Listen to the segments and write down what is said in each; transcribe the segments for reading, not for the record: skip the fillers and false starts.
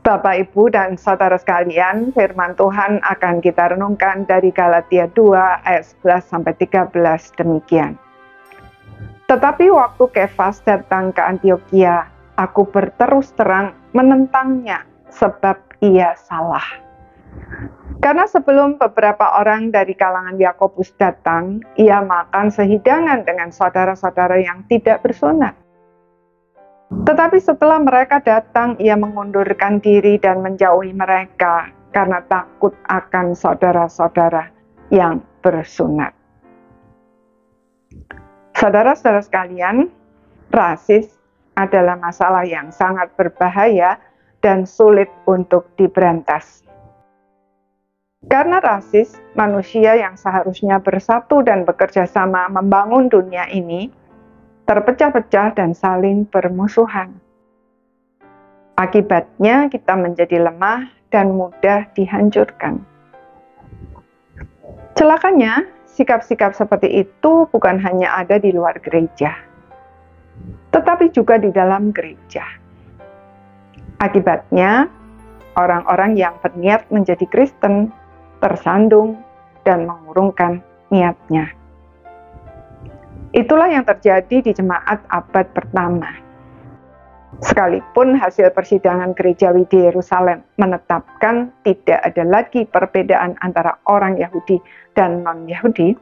Bapak, Ibu, dan saudara sekalian, firman Tuhan akan kita renungkan dari Galatia 2 ayat 11-13 demikian. Tetapi waktu Kefas datang ke Antiokhia, aku berterus terang menentangnya sebab ia salah. Karena sebelum beberapa orang dari kalangan Yakobus datang, ia makan sehidangan dengan saudara-saudara yang tidak bersunat. Tetapi setelah mereka datang, ia mengundurkan diri dan menjauhi mereka karena takut akan saudara-saudara yang bersunat. Saudara-saudara sekalian, rasis adalah masalah yang sangat berbahaya dan sulit untuk diberantas. Karena rasis, manusia yang seharusnya bersatu dan bekerja sama membangun dunia ini, terpecah-pecah dan saling bermusuhan. Akibatnya kita menjadi lemah dan mudah dihancurkan. Celakanya, sikap-sikap seperti itu bukan hanya ada di luar gereja, tetapi juga di dalam gereja. Akibatnya, orang-orang yang berniat menjadi Kristen tersandung dan mengurungkan niatnya. Itulah yang terjadi di jemaat abad pertama. Sekalipun hasil persidangan gerejawi di Yerusalem menetapkan tidak ada lagi perbedaan antara orang Yahudi dan non-Yahudi,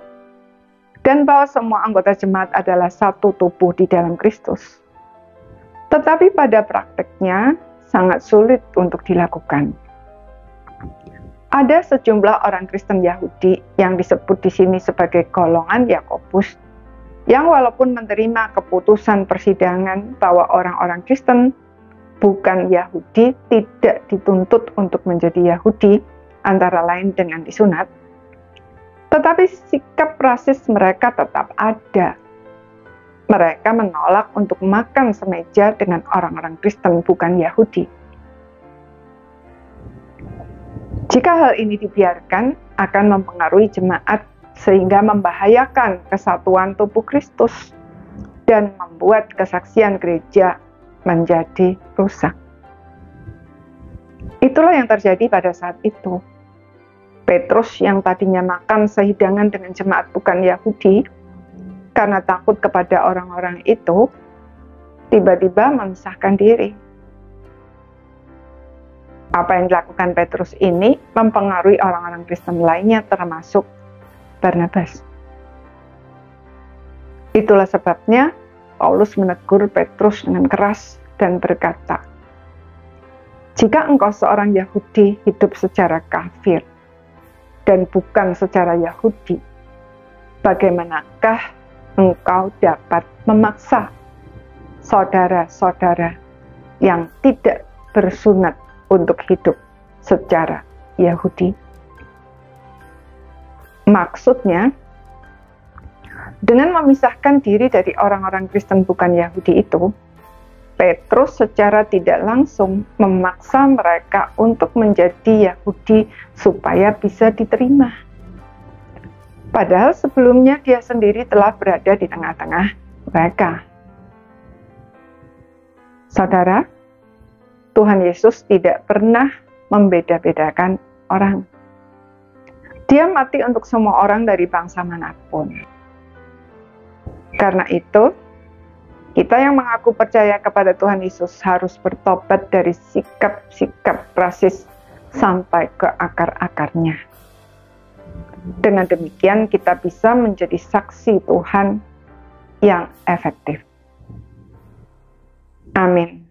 dan bahwa semua anggota jemaat adalah satu tubuh di dalam Kristus. Tetapi pada prakteknya sangat sulit untuk dilakukan. Ada sejumlah orang Kristen Yahudi yang disebut di sini sebagai golongan Yakobus, yang walaupun menerima keputusan persidangan bahwa orang-orang Kristen bukan Yahudi tidak dituntut untuk menjadi Yahudi, antara lain dengan disunat, tetapi sikap rasis mereka tetap ada. Mereka menolak untuk makan semeja dengan orang-orang Kristen bukan Yahudi. Jika hal ini dibiarkan, akan mempengaruhi jemaat sehingga membahayakan kesatuan tubuh Kristus dan membuat kesaksian gereja menjadi rusak. Itulah yang terjadi pada saat itu. Petrus yang tadinya makan sehidangan dengan jemaat bukan Yahudi, karena takut kepada orang-orang itu, tiba-tiba memisahkan diri. Apa yang dilakukan Petrus ini mempengaruhi orang-orang Kristen lainnya termasuk Barnabas. Itulah sebabnya Paulus menegur Petrus dengan keras dan berkata, "Jika engkau seorang Yahudi hidup secara kafir dan bukan secara Yahudi, bagaimanakah engkau dapat memaksa saudara-saudara yang tidak bersunat untuk hidup secara Yahudi?" Maksudnya, dengan memisahkan diri dari orang-orang Kristen bukan Yahudi itu, Petrus secara tidak langsung memaksa mereka untuk menjadi Yahudi supaya bisa diterima. Padahal sebelumnya dia sendiri telah berada di tengah-tengah mereka. Saudara, Tuhan Yesus tidak pernah membeda-bedakan orang. Dia mati untuk semua orang dari bangsa manapun. Karena itu, kita yang mengaku percaya kepada Tuhan Yesus harus bertobat dari sikap-sikap rasis sampai ke akar-akarnya. Dengan demikian, kita bisa menjadi saksi Tuhan yang efektif. Amin.